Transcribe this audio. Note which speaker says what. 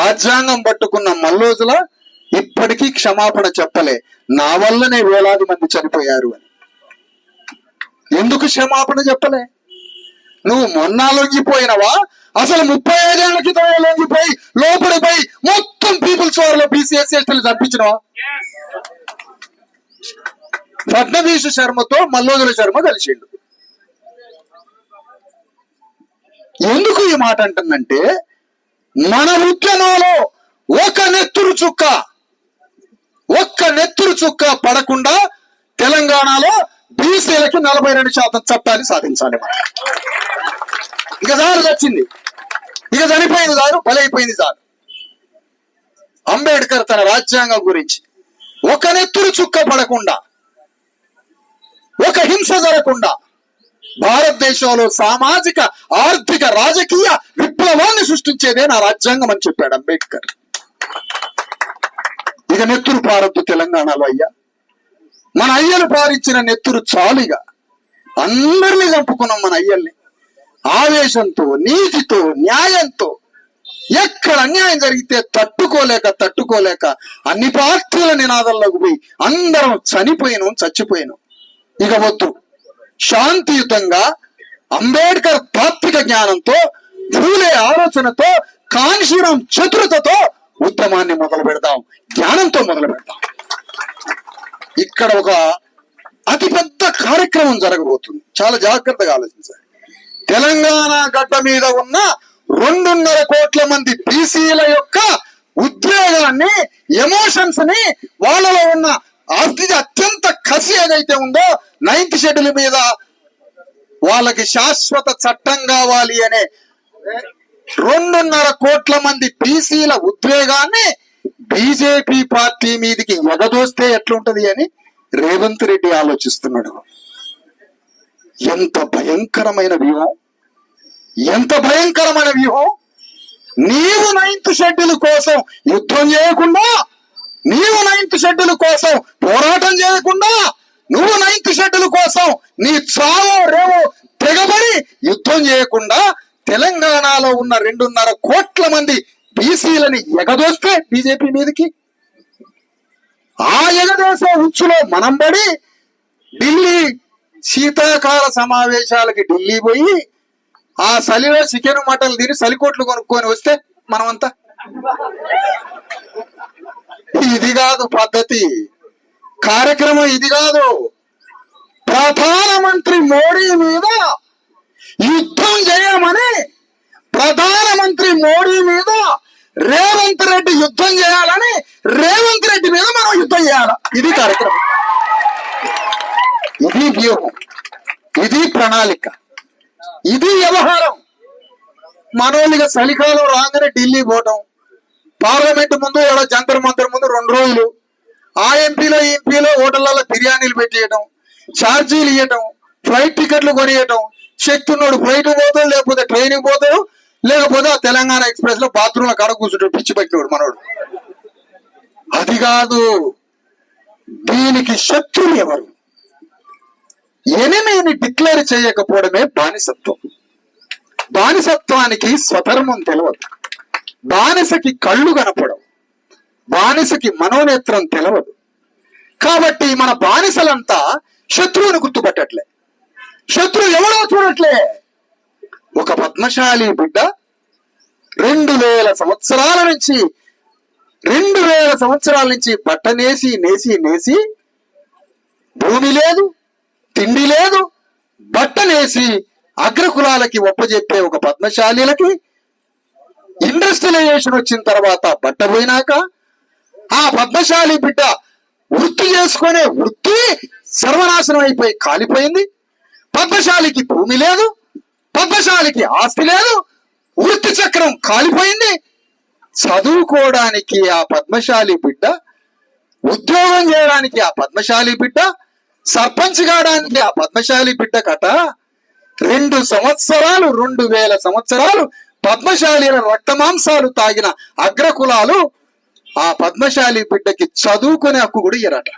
Speaker 1: రాజ్యాంగం పట్టుకున్న మల్లోజుల ఇప్పటికీ క్షమాపణ చెప్పలే, నా వల్లనే వేలాది మంది చనిపోయారు అని. ఎందుకు క్షమాపణ చెప్పలే? నువ్వు మొన్న లొంగిపోయినవా? అసలు 35 ఏళ్ల క్రితం లొంగిపోయి లోపలిపోయి మొత్తం పీపుల్స్ వారిలో బీసీఎస్ ఎస్టీలు చంపించినవా? ఫడ్నవీస్ శర్మతో మల్లోజుల శర్మ కలిసిండు. ఎందుకు ఈ మాట అంటుందంటే, మన ఉద్యమంలో ఒక్క నెత్తురు చుక్క పడకుండా తెలంగాణలో బీసీలకి 42% చట్టాన్ని సాధించాలి. ఇక సార్ వచ్చింది, ఇక చనిపోయింది సారు, బలైపోయింది సార్. అంబేద్కర్ తన రాజ్యాంగం గురించి ఒక నెత్తురు చుక్క పడకుండా, ఒక హింస జరగకుండా భారతదేశంలో సామాజిక ఆర్థిక రాజకీయ విప్లవాన్ని సృష్టించేదే నా రాజ్యాంగం అని చెప్పాడు అంబేద్కర్. ఇక నెత్తురు పారద్దు తెలంగాణలో అయ్యా. మన అయ్యలు పారించిన నెత్తురు చాలుగా. అందరినీ చంపుకున్నాం మన అయ్యల్ని. ఆవేశంతో, నీతితో, న్యాయంతో. ఎక్కడ అన్యాయం జరిగితే తట్టుకోలేక అన్ని పార్టీల నినాదంలోకి పోయి అందరం చచ్చిపోయినాం. ఇక వద్దు, శాంతియుతంగా అంబేద్కర్ తాత్విక జ్ఞానంతో, ఫూలే ఆలోచనతో, కాన్షీరాం చతురతతో ఉద్యమాన్ని మొదలు పెడదాం, జ్ఞానంతో మొదలు పెడదాం. ఇక్కడ ఒక అతిపెద్ద కార్యక్రమం జరగబోతుంది, చాలా జాగ్రత్తగా ఆలోచించాలి. తెలంగాణ గడ్డ మీద ఉన్న 2.5 కోట్ల మంది బీసీల యొక్క ఉద్వేగాన్ని, ఎమోషన్స్ ని, వాళ్ళలో ఉన్న అత్యంత కసి ఏదైతే ఉందో 9th షెడ్యూల్ మీద వాళ్ళకి శాశ్వత చట్టం కావాలి అనే 2.5 కోట్ల మంది బీసీల ఉద్వేగాన్ని బీజేపీ పార్టీ మీదికి ఎగదోస్తే ఎట్లుంటది అని రేవంత్ రెడ్డి ఆలోచిస్తున్నాడు. ఎంత భయంకరమైన వ్యూహం, ఎంత భయంకరమైన వ్యూహం! నీవు 9th షెడ్యూల్ కోసం యుద్ధం చేయకుండా, నీవు 9th షెడ్యూల్ కోసం పోరాటం చేయకుండా, నువ్వు 9th షెడ్యూల్ కోసం నీ చావో రేవో తెగబడి యుద్ధం చేయకుండా తెలంగాణలో ఉన్న 2.5 కోట్ల మంది బీసీలని ఎగదోస్తే బీజేపీ మీదకి, ఆ ఎగదోసే ఉచ్చులో మనం పడి ఢిల్లీ శీతాకాల సమావేశాలకి ఢిల్లీ పోయి ఆ చలిలో చికెన్ మటన్లు తిని చలికోట్లు కొనుక్కొని వస్తే మనమంతా, ఇది కాదు పద్ధతి. కార్యక్రమం ఇది కాదు. ప్రధానమంత్రి మోడీ మీద యుద్ధం చేయమని, ప్రధానమంత్రి మోడీ మీద రేవంత్ రెడ్డి యుద్ధం చేయాలని, రేవంత్ రెడ్డి మీద మనం యుద్ధం చేయాలి. ఇది కార్యక్రమం, ఇది వ్యూహం, ఇది ప్రణాళిక, ఇది వ్యవహారం. మనోళ్ళిగా చలికాలం రాగానే ఢిల్లీ పోవటం, పార్లమెంట్ ముందు జంతర్ మంతర్ ముందు 2 రోజులు, ఆ ఎంపీలో ఈ ఎంపీలో హోటళ్లలో బిర్యానీలు పెట్టేయటం, ఛార్జీలు ఇవ్వటం, ఫ్లైట్ టికెట్లు కొనియటం. శక్తి ఉన్నోడు ఫ్లైట్ పోతాడు, లేకపోతే ట్రైన్కి పోతాడు, లేకపోతే ఆ తెలంగాణ ఎక్స్ప్రెస్ లో బాత్రూంలో కాడ కూర్చుంటాడు పిచ్చి పెట్టినోడు మనోడు. అది కాదు. దీనికి శత్రువు ఎవరు? ఎనిమిని డిక్లేర్ చేయకపోవడమే బానిసత్వం. బానిసత్వానికి స్వధర్మం తెలియదు, బానిసకి కళ్ళు కనపడవు, బానిసకి మనోనేత్రం తెలియదు. కాబట్టి మన బానిసలంతా శత్రువుని గుర్తుపట్టట్లే, శత్రువు ఎవరో చూడట్లే. ఒక పద్మశాలి బిడ్డ 2000 సంవత్సరాల నుంచి బట్ట నేసి భూమి లేదు, తిండి లేదు, బట్ట నేసి అగ్రకులాలకి ఒప్పజెప్పే ఒక పద్మశాలీలకి ఇండస్ట్రియలైజేషన్ వచ్చిన తర్వాత బట్ట పోయినాక ఆ పద్మశాలి బిడ్డ వృత్తి చేసుకునే వృత్తి సర్వనాశనం అయిపోయి కాలిపోయింది. పద్మశాలికి భూమి లేదు, పద్మశాలికి ఆస్తి లేదు, వృత్తి చక్రం కాలిపోయింది. చదువుకోవడానికి ఆ పద్మశాలి బిడ్డ, ఉద్యోగం చేయడానికి ఆ పద్మశాలి బిడ్డ, సర్పంచ్ కావడానికి ఆ పద్మశాలి బిడ్డ కట 2000 సంవత్సరాలు పద్మశాలీల రక్తమాంసాలు తాగిన అగ్రకులాలు ఆ పద్మశాలి బిడ్డకి చదువుకునే హక్కు కూడా ఇయ్యరట.